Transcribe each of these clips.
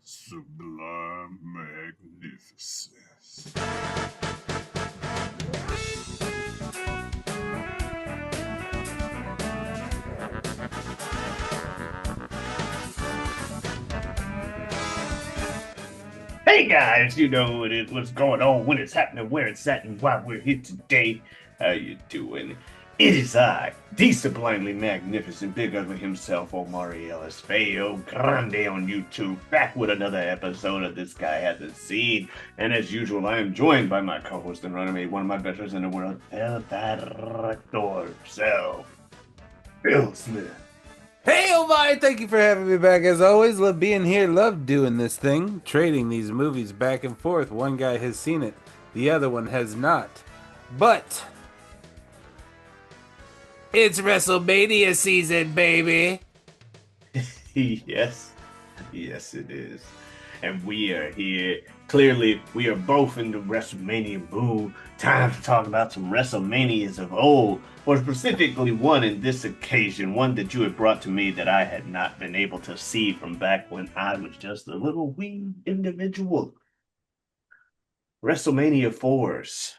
Sublime magnificence. Hey guys, you know what what's going on, when it's happening, where it's at, and why we're here today. How you doing? It is I, the sublimely magnificent Big Ugly himself, Omari Ellis Feo Grande on YouTube, back with another episode of This Guy Hasn't Seen. And as usual, I am joined by my co-host and runner one of my best friends in the world, El Director himself, Bill Smith. Hey, Omari, thank you for having me back. As always, love being here, love doing this thing, trading these movies back and forth. One guy has seen it, the other one has not. But it's WrestleMania season, baby. Yes, yes, it is. And we are here. Clearly, we are both in the WrestleMania mood. Time to talk about some WrestleManias of old, or specifically one in this occasion, one that you had brought to me that I had not been able to see from back when I was just a little wee individual. WrestleMania 4's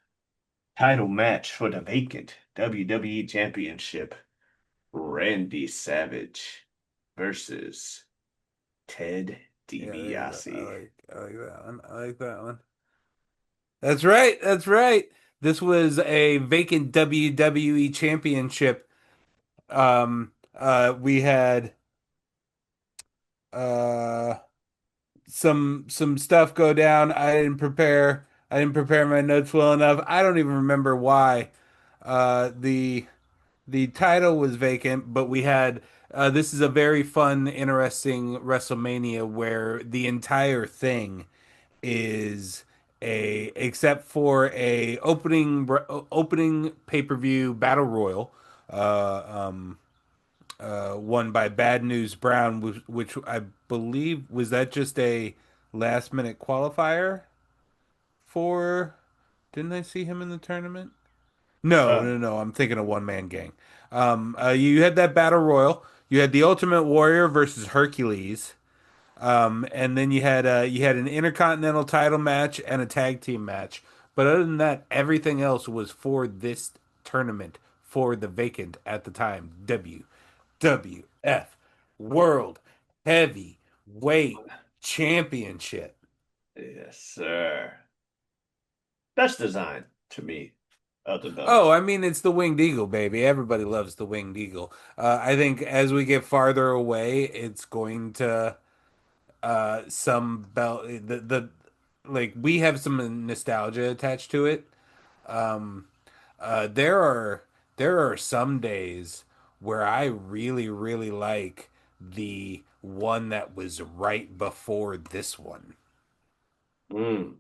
title match for the vacant WWE Championship. Randy Savage versus Ted Yeah, there you go. DiBiase. I like that one. I like that one. That's right. That's right. This was a vacant WWE championship. We had uh some stuff go down. I didn't prepare my notes well enough. I don't even remember why. The title was vacant, but we had this is a very fun, interesting WrestleMania where the entire thing is a except for a opening pay-per-view battle royal uh um won by Bad News Brown, which I believe was that just a last minute qualifier for. Didn't I see him in the tournament? No, Uh, no, no. I'm thinking of One Man Gang. You had that battle royal. You had the Ultimate Warrior versus Hercules, and then you had an Intercontinental title match and a tag team match. But other than that, everything else was for this tournament for the vacant at the time WWF World Heavyweight Championship. yes, sir. Best design to me of the Oh, belts. I mean, it's the Winged Eagle, baby. Everybody loves the Winged Eagle. I think as we get farther away, it's going to some belt the like we have some nostalgia attached to it. Um, there are some days where I really really like the one that was right before this one. Mm,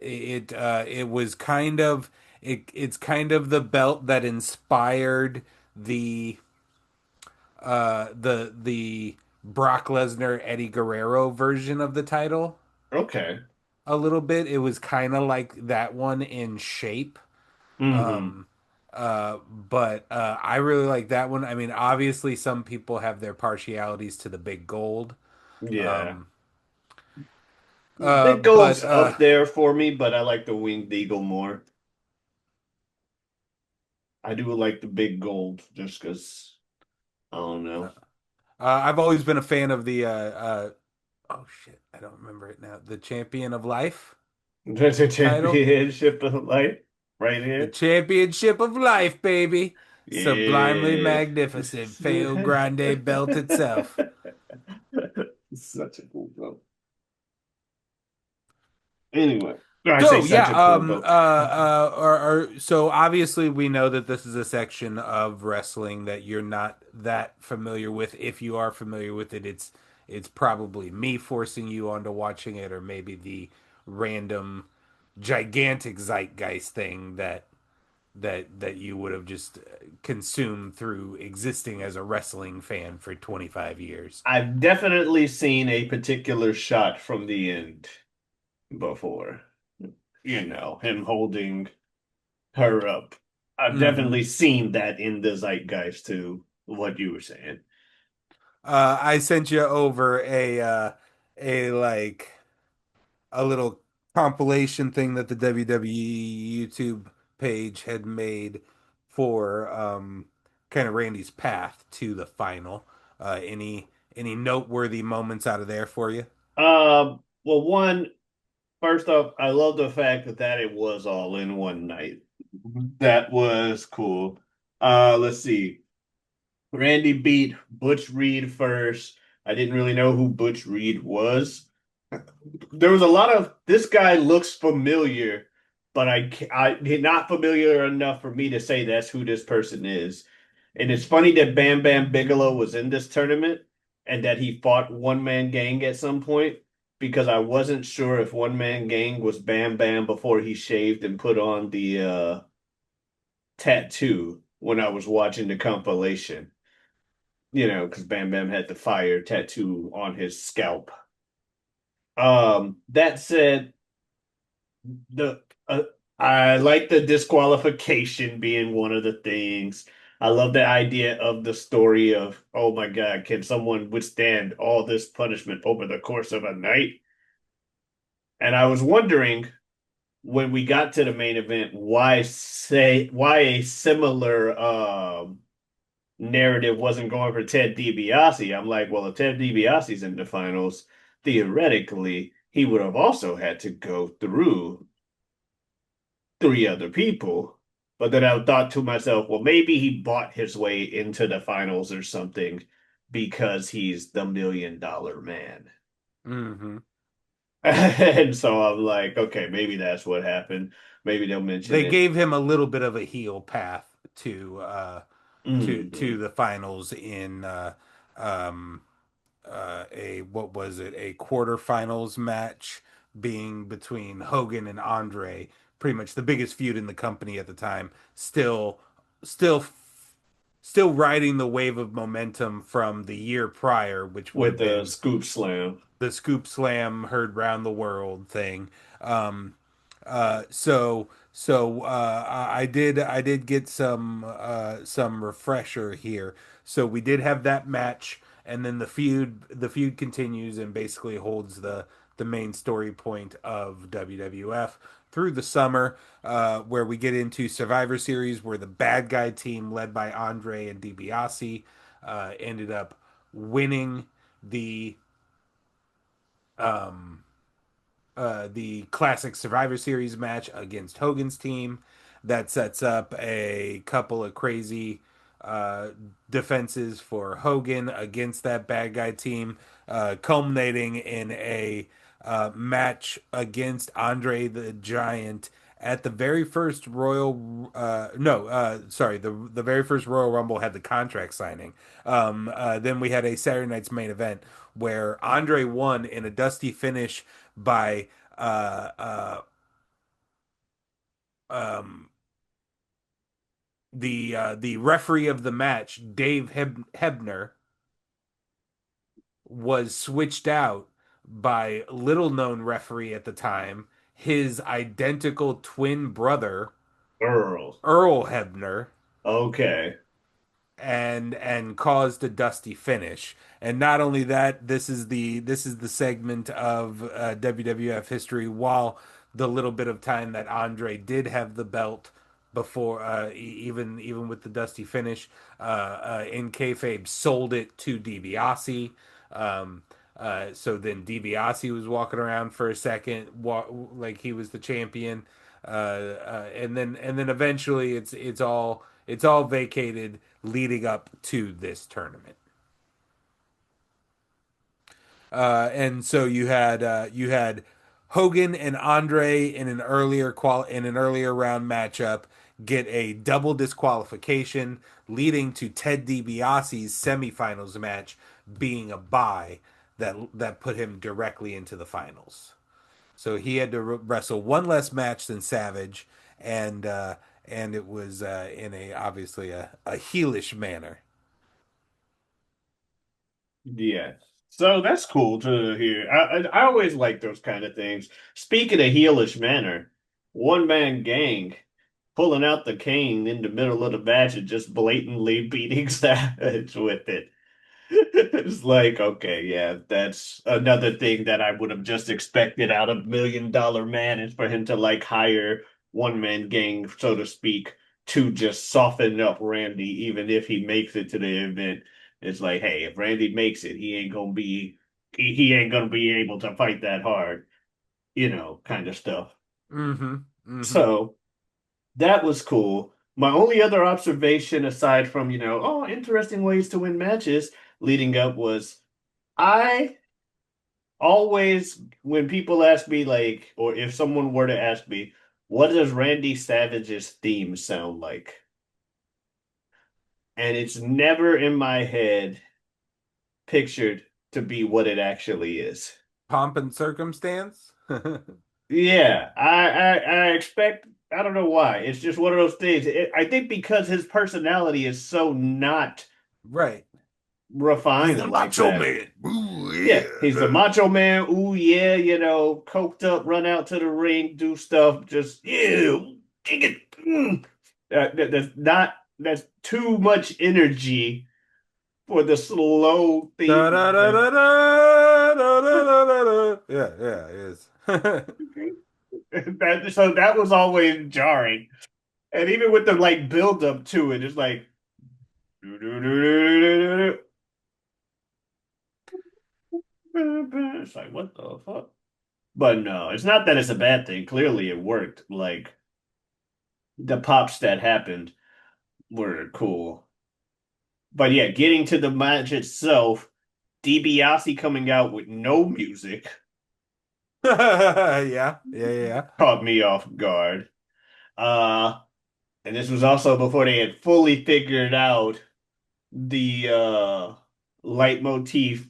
It was kind of it's kind of the belt that inspired the the Brock Lesnar Eddie Guerrero version of the title okay. a little bit. It was kind of like that one in shape. Mm-hmm. Um but I really like that one. I mean, obviously some people have their partialities to the big gold. Yeah. Um Big Gold's but up there for me, but I like the Winged Eagle more. I do like the Big Gold just because, I don't know. I've always been a fan of the oh shit, I don't remember it now. The Champion of Life There's a title. championship of life right The here. Championship of Life, baby. Sublimely Yeah. magnificent. Feo Grande belt itself. Such a cool belt. Anyway, I say So such yeah, a cool belt. so obviously we know that this is a section of wrestling that you're not that familiar with. If you are familiar with it, it's probably me forcing you onto watching it, or maybe the random gigantic zeitgeist thing that you would have just consumed through existing as a wrestling fan for 25 years. I've definitely seen a particular shot from the end before. You know, him holding her up. I've Hmm. definitely seen that in the zeitgeist too, what you were saying. I sent you over a like a little compilation thing that the WWE YouTube page had made for kind of Randy's path to the final. Any noteworthy moments out of there for you? Well, first off, I love the fact that it was all in one night. That was cool. Let's see. Randy beat Butch Reed first. I didn't really know who Butch Reed was. There was a lot of this guy looks familiar, but I not familiar enough for me to say that's who this person is. And it's funny that Bam Bam Bigelow was in this tournament and that he fought One Man Gang at some point because I wasn't sure if One Man Gang was Bam Bam before he shaved and put on the tattoo when I was watching the compilation. Because Bam Bam had the fire tattoo on his scalp. That said, the I like the disqualification being one of the things. I love the idea of the story of, oh my God, can someone withstand all this punishment over the course of a night? And I was wondering when we got to the main event, why a similar narrative wasn't going for Ted DiBiase. I'm like, well, if Ted DiBiase's in the finals, theoretically, he would have also had to go through three other people. But then I thought to myself, well, maybe he bought his way into the finals or something because he's the $1 million man. Hmm. And so I'm like, okay, maybe that's what happened. Maybe they'll mention They it. gave him a little bit of a heel path to to Mhm. the finals in um a what was it, a quarterfinals match being between Hogan and Andre, pretty much the biggest feud in the company at the time, still still riding the wave of momentum from the year prior, which would With have the been scoop slam. the Scoop Slam heard round the world thing. Um, I did get some refresher here. So we did have that match, and then the feud continues and basically holds the main story point of WWF through the summer, where we get into Survivor Series, where the bad guy team led by Andre and DiBiase ended up winning the um, the classic Survivor Series match against Hogan's team. That sets up a couple of crazy uh, defenses for Hogan against that bad guy team, culminating in a match against Andre the Giant at the very first Royal. No, sorry, the very first Royal Rumble had the contract signing. Then we had a Saturday night's main event where Andre won in a dusty finish by uh, uh, um, the referee of the match, Dave Hebner, was switched out by little known referee at the time, his identical twin brother, Earl. Earl Hebner, Okay. and caused a dusty finish. And not only that, this is the segment of WWF history. While the little bit of time that Andre did have the belt before, even with the dusty finish, in kayfabe sold it to DiBiase. Um, so then DiBiase was walking around for a second, like he was the champion, and then eventually it's all vacated leading up to this tournament. And so you had Hogan and Andre in an earlier round matchup get a double disqualification, leading to Ted DiBiase's semifinals match being a bye that put him directly into the finals. So he had to wrestle one less match than Savage, and it was in a obviously a heelish manner. Yeah. So that's cool to hear. I always like those kind of things. Speaking of heelish manner, one man gang pulling out the cane in the middle of the match and just blatantly beating Savage with it. It's like, okay, yeah, that's another thing that I would have just expected out of $1 Million Man is for him to like hire one man gang, so to speak, to just soften up Randy, even if he makes it to the event. It's like, hey, if Randy makes it, he ain't gonna be able to fight that hard, kind of stuff. Mm-hmm. Mm-hmm. So that was cool. My only other observation aside from, interesting ways to win matches leading up was I always, when people ask me, like, or if someone were to ask me, what does Randy Savage's theme sound like? And it's never in my head pictured to be what it actually is. Pomp and circumstance. Yeah, I expect, I don't know why. It's just one of those things. I think because his personality is so not Right. He's the refined like macho that. man. Ooh, Yeah, he's the yeah. macho man. Ooh, yeah, coked up, run out to the ring, do stuff. Just ew, dig it. That's too much energy for the slow Da, theme da, da, music. da, da, da, da, da, da, da. Yeah, yeah, it is. So that was always jarring, and even with the like build up to it, it's like it's like what the fuck. But no, it's not that it's a bad thing. Clearly, it worked. Like the pops that happened were cool. But yeah, getting to the match itself, DiBiase coming out with no music Yeah, yeah, yeah. caught me off guard. Uh, and this was also before they had fully figured out the leitmotif,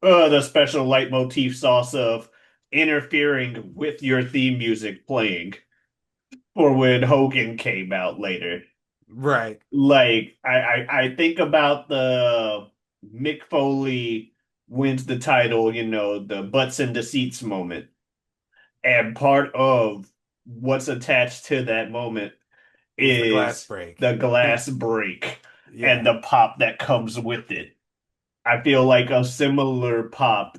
the special leitmotif sauce of interfering with your theme music playing for when Hogan came out later. Right. Like I think about the Mick Foley wins the title, the butts in the seats moment. And part of what's attached to that moment Is the glass is break. the glass break and Yeah. the pop that comes with it. I feel like a similar pop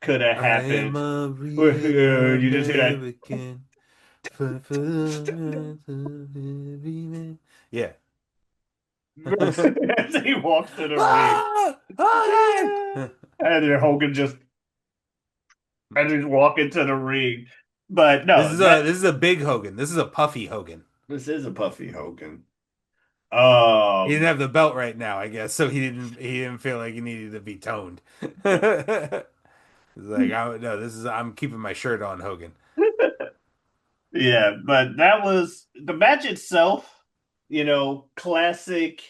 could have I am happened. a real You just hear that. American. Yeah. As he walks to the ring. Ah! Hogan! And then Hogan just and he's walking to the ring. But This no, is a this is a big Hogan. This is a puffy Hogan. this is a Puffy Hogan. He didn't Um, have the belt right now, I guess, so he didn't feel like he needed to be toned. It's like no, this is I'm keeping my shirt on, Hogan. yeah, but that was the match itself, classic,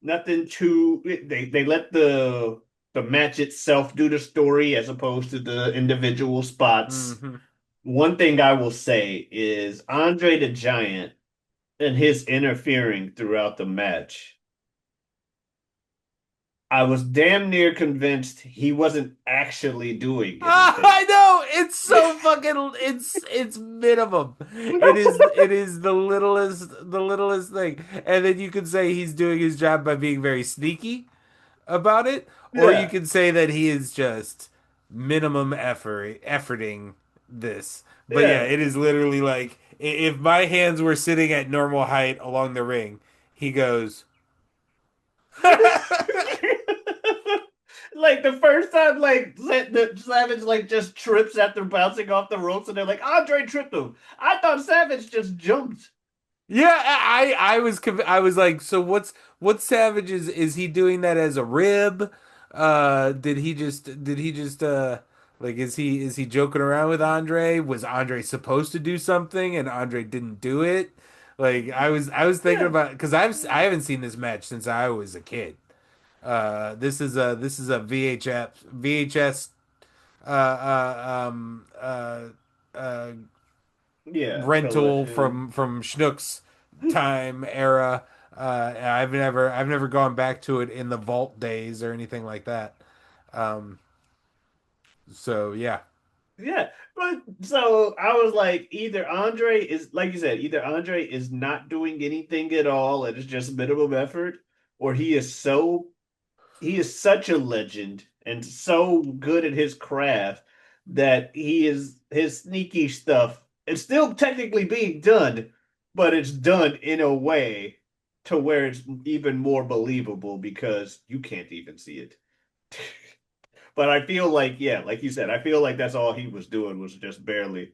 nothing too they let the match itself do the story as opposed to the individual spots. Hmm. One thing I will say is Andre the Giant and his interfering throughout the match. I was damn near convinced he wasn't actually doing anything. I know it's so fucking it's minimum. It is the littlest thing, and then you could say he's doing his job by being very sneaky about it, or you Yeah, can say that he is just minimum efforting this. But yeah, yeah. it is literally like if my hands were sitting at normal height along the ring, he goes. Like the first time, like the Savage like just trips after bouncing off the ropes, and they're like, Andre tripped him. I thought Savage just jumped. Yeah, I was like, so what Savage is he doing that as a rib? Did he just like is he joking around with Andre? Was Andre supposed to do something and Andre didn't do it? Like I was thinking Yeah, about because I haven't seen this match since I was a kid. This is a VHS uh, uh um uh uh yeah, rental collection. from Schnook's time era. I've never gone back to it in the vault days or anything like that. Um, so yeah. Yeah, but so I was like, either Andre is like you said, either Andre is not doing anything at all, and it's just minimum effort, or he is so he is such a legend and so good at his craft that he is his sneaky stuff. It's still technically being done, but it's done in a way to where it's even more believable because you can't even see it. But I feel like, yeah, like you said, I feel like that's all he was doing was just barely.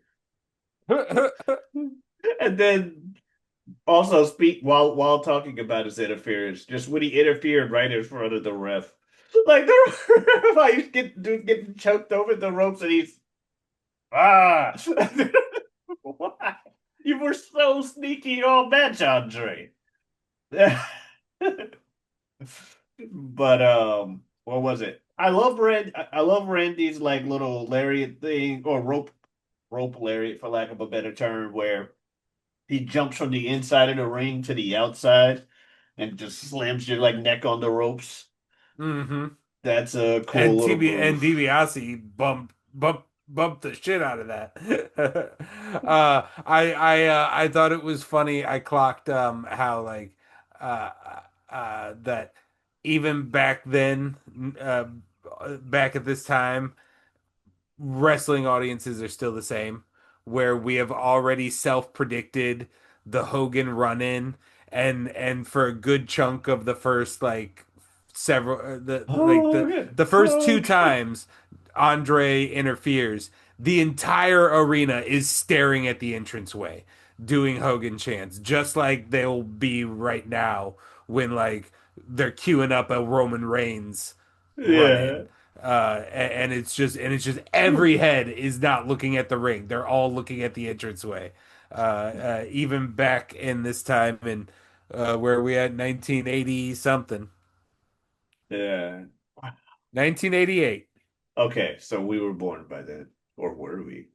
And then also speak while talking about his interference, just when he interfered right in front of the ref. Like the ref, like he's getting choked over the ropes and he's ah why? You were so sneaky all match, Andre. But what was it? I love Randy's like little lariat thing or rope lariat for lack of a better term, where he jumps from the inside of the ring to the outside and just slams your like neck on the ropes. hmm That's a cool And little And move. DiBiase bumped the shit out of that. I thought it was funny. I clocked how like uh that even back then, back at this time, wrestling audiences are still the same, where we have already self-predicted the Hogan run-in, and for a good chunk of the first like several Hogan, the first two Hogan. times Andre interferes, the entire arena is staring at the entranceway doing Hogan chants, just like they'll be right now when like they're queuing up a Roman Reigns run in. Yeah. And it's just every head is not looking at the ring. They're all looking at the entranceway. Even back in this time in where we at 1980 something, Yeah. 1988. Okay, so we were born by then, or were we?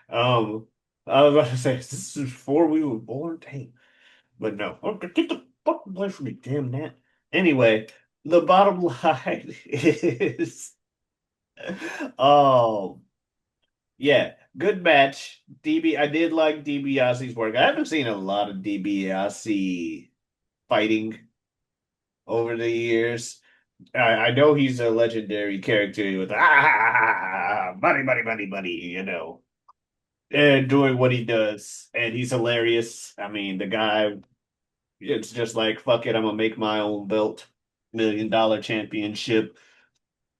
Um, I was about to say this is before we were born. Dang. But no, okay, get the fuck away from me, damn that. Anyway, the bottom line is, oh yeah, good match. I did like DiBiase's work. I haven't seen a lot of DiBiase fighting over the years. I know he's a legendary character with money, money, money, money, and doing what he does, and he's hilarious. I mean, the guy. It's just like, fuck it, I'm gonna make my own belt, $1 million championship.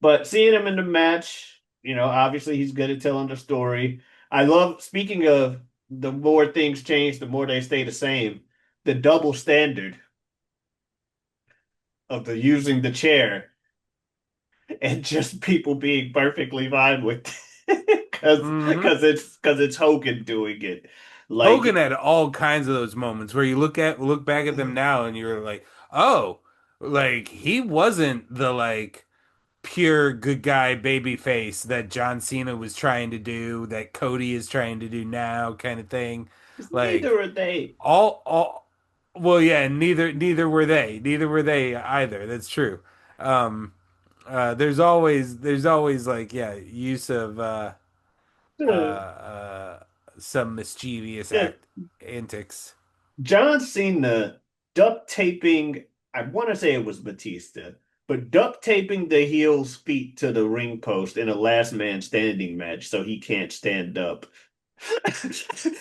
But seeing him in the match, obviously he's good at telling the story. I love, speaking of the more things change, the more they stay the same, the double standard of the using the chair and just people being perfectly fine with it. hmm Because it's Hogan doing it. Hogan Like had all kinds of those moments where you look back at them now and you're like, oh, like he wasn't the like pure good guy baby face that John Cena was trying to do, that Cody is trying to do now, kind of thing. neither Like are they. all well, yeah, neither were they. Neither were they either. That's true. Um there's always like yeah, use of uh uh some mischievous Yeah, act antics. John Cena duct taping, I want to say it was Batista, but duct taping the heel's feet to the ring post in a last man standing match so he can't stand up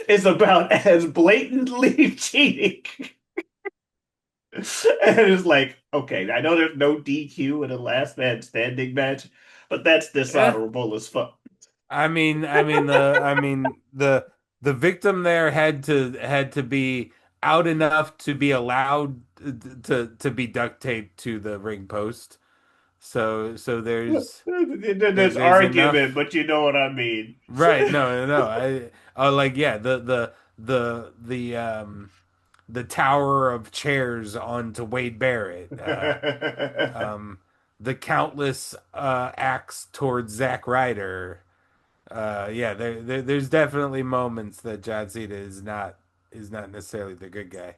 is about as blatantly cheating. And it's like, okay, I know there's no DQ in a last man standing match, but that's Eh, dishonorable as fuck. the victim there had to be out enough to be allowed to be duct taped to the ring post. So There's there's argument, enough. but you know what I mean. Right. No. Like yeah, the tower of chairs onto Wade Barrett. Um the countless acts towards Zack Ryder. Yeah, there's definitely moments that John Cena is not necessarily the good guy.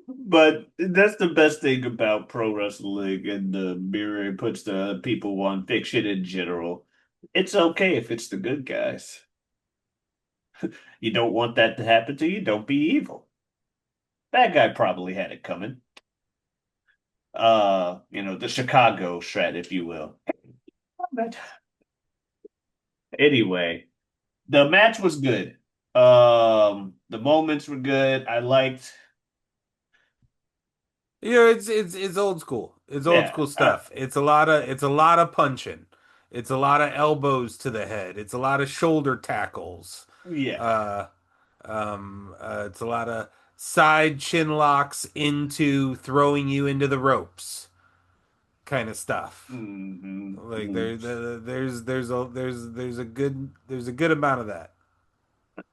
But that's the best thing about pro wrestling and the mirror it puts the people on fiction in general. It's okay if it's the good guys. You don't want that to happen to you, don't be evil. Bad guy probably had it coming. The Chicago shred, if you will. But anyway, the match was good. The moments were good. I liked, It's old school. It's old yeah, school stuff. It's a lot of punching. It's a lot of elbows to the head. It's a lot of shoulder tackles. yeah. Uh, it's a lot of side chin locks into throwing you into the ropes kind of stuff. Like Hmm. there's a good amount of that.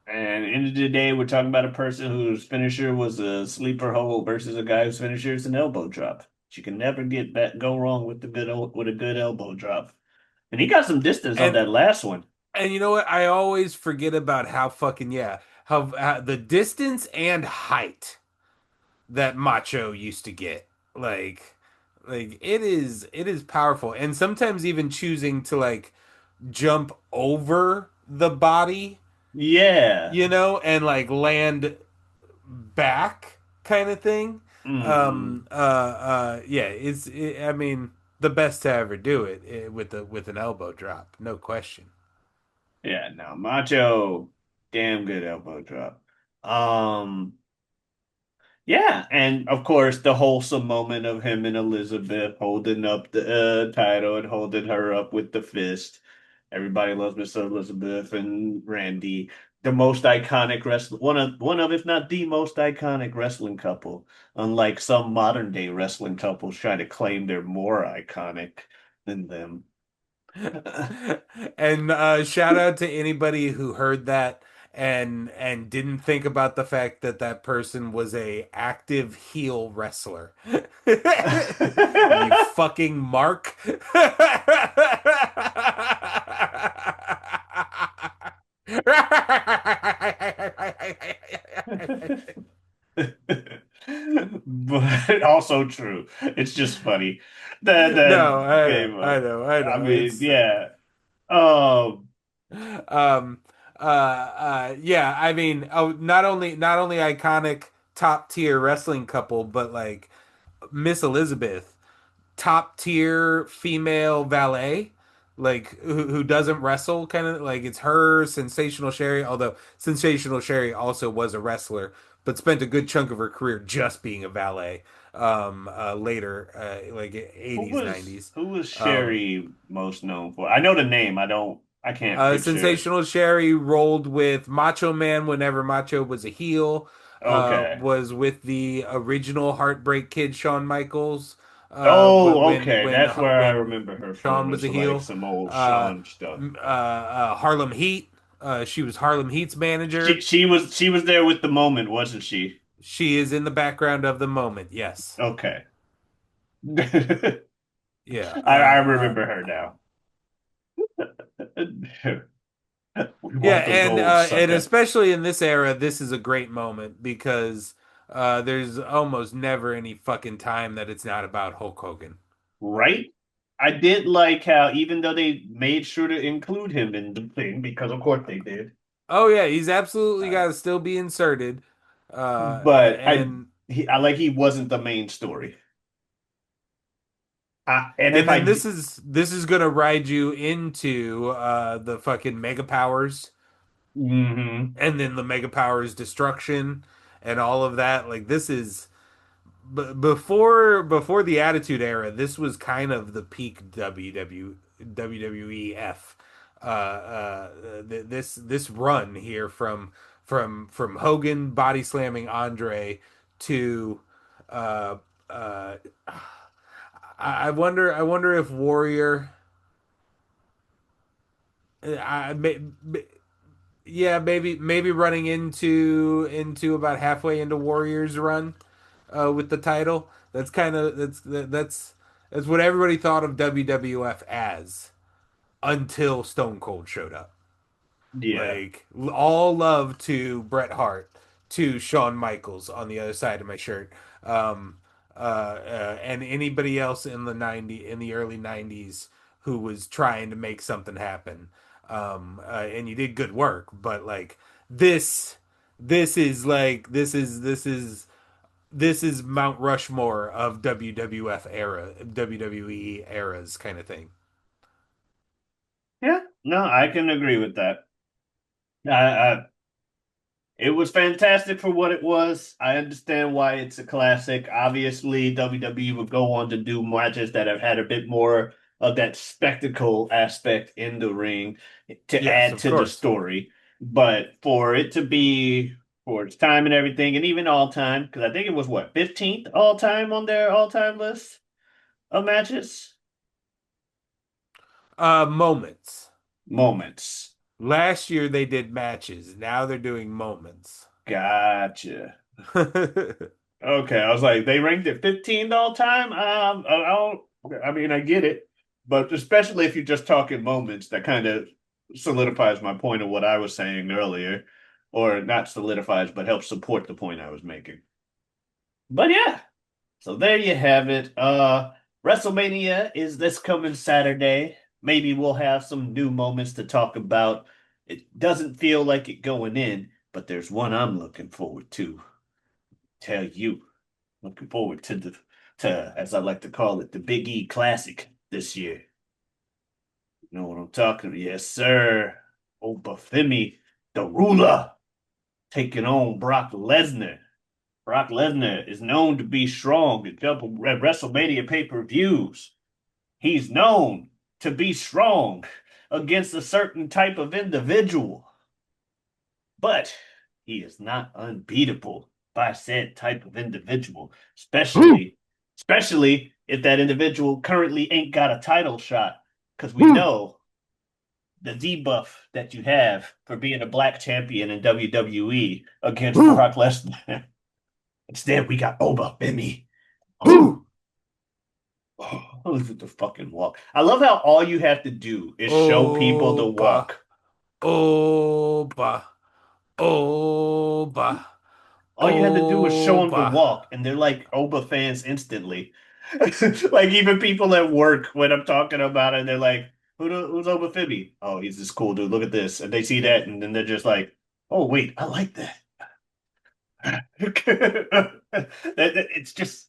And end of the day, we're talking about a person whose finisher was a sleeper hold versus a guy whose finisher is an elbow drop. You can never go wrong with with a good elbow drop. And he got some distance on And that last one. and you know what? I always forget about how fucking how the distance and height that Macho used to get. Like it is powerful. And sometimes even choosing to like jump over the body, Yeah. and like land back kind of thing. Hmm. Yeah, I mean, the best to ever do it, with an elbow drop, no question. Yeah, no, Macho, damn good elbow drop. Um, yeah, and of course the wholesome moment of him and Elizabeth holding up the title and holding her up with the fist. Everybody loves Miss Elizabeth and Randy, the most iconic wrestler, one of if not the most iconic wrestling couple. Unlike some modern day wrestling couples trying to claim they're more iconic than them. And shout out to anybody who heard that and didn't think about the fact that that person was a active heel wrestler. You fucking mark. But also true. It's just funny. That No, I know, game. I know, I I know. mean, It's yeah. Um. um yeah, I mean, oh, not only iconic top tier wrestling couple, but like Miss Elizabeth, top tier female valet, like who doesn't wrestle, kind of like it's her, Sensational Sherry, although Sensational Sherry also was a wrestler, but spent a good chunk of her career just being a valet. Later, like Who 80s, was 90s. who was Um, Sherry most known for? I know the name. I don't. I can't picture. Sensational Sherry rolled with Macho Man whenever Macho was a heel. Okay. Was with the original Heartbreak Kid, Shawn Michaels. Oh, When okay. That's where I when remember her from. Shawn was It's a like heel. some old Uh, Sean stuff. Harlem Heat. She was Harlem Heat's She manager. she was there with the moment, wasn't she? She is in the background of the moment. Yes. Okay. Yeah. I remember her now. We Yeah, want the gold, and sucker. especially in this era, this is a great moment because there's almost never any fucking time that it's not about Hulk Hogan. Right? I did like how, even though they made sure to include him in the thing, because of course they did, Oh yeah, he's absolutely uh, got to still be inserted. but And I like he wasn't the main story. And if and I then d- this is gonna ride you into the fucking Mega Powers, hmm and then the Mega Powers destruction and all of that. Like this is before the Attitude Era, this was kind of the peak WWEF. This run here from Hogan body slamming Andre to uh, uh, I wonder if Warrior, I may, yeah, maybe running into about halfway into Warrior's run with the title. That's what everybody thought of WWF as until Stone Cold showed up. yeah, Like all love to Bret Hart, to Shawn Michaels on the other side of my shirt, and anybody else in the early '90s who was trying to make something happen. And you did good work, but like this, this is this is Mount Rushmore of WWF era, WWE eras kind of thing. Yeah, no, I can agree with that. I It was fantastic for what it was. I understand why it's a classic. Obviously, WWE would go on to do matches that have had a bit more of that spectacle aspect in the ring to Yes, add of to the course. story. But for it to be for its time and everything, and even all time, because I think it was what, 15th all time on their all time list of matches? Moments. Moments. Last year they did matches. Now they're doing moments. Gotcha. Okay, I was like, they ranked it 15th all time. I don't. I mean, I get it, but especially if you're just talking moments, that kind of solidifies my point of what I was saying earlier, or not solidifies, but helps support the point I was making. But yeah, so there you have it. WrestleMania is this coming Saturday. Maybe we'll have some new moments to talk about. It doesn't feel like it going in, but there's one I'm looking forward to. Tell you. Looking forward to as I like to call it, the Big E Classic this year. You know what I'm talking about? Yes, sir. Obafemi, the ruler, taking on Brock Lesnar. Brock Lesnar is known to be strong at WrestleMania pay-per-views. He's known to be strong against a certain type of individual, but he is not unbeatable by said type of individual, especially if that individual currently ain't got a title shot. Because we know the debuff that you have for being a black champion in WWE against Brock Lesnar. Instead, we got Oba Bimmy. Oh, look at the fucking walk. I love how all you have to do is show people the Oba, walk. Oba, Oba, All you had to do was show them the Oba. walk, and they're like Oba fans instantly. Like even people at work, when I'm talking about it, they're like, "Who's Oba Fibby? Oh, he's this cool dude. Look at this." And they see that, and then they're just like, "Oh, wait, I like that." It's just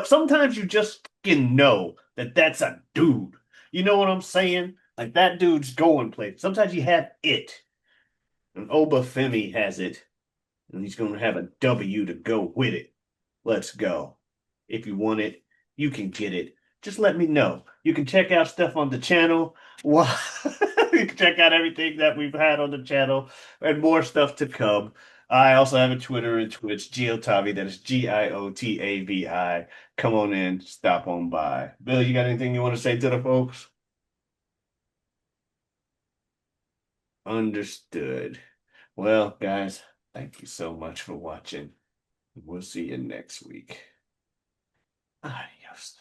sometimes you just can know that that's a dude. You know what I'm saying? Like that dude's going place. Sometimes you have it, and Oba Femi has it, and he's going to have a W to go with it. Let's go. If you want it, you can get it. Just let me know. You can check out stuff on the channel. Well, you can check out everything that we've had on the channel and more stuff to come. I also have a Twitter and Twitch, Giotavi. That is Giotavi. Come on in, stop on by. Bill, you got anything you want to say to the folks? Understood. Well, guys, thank you so much for watching. We'll see you next week. Adios.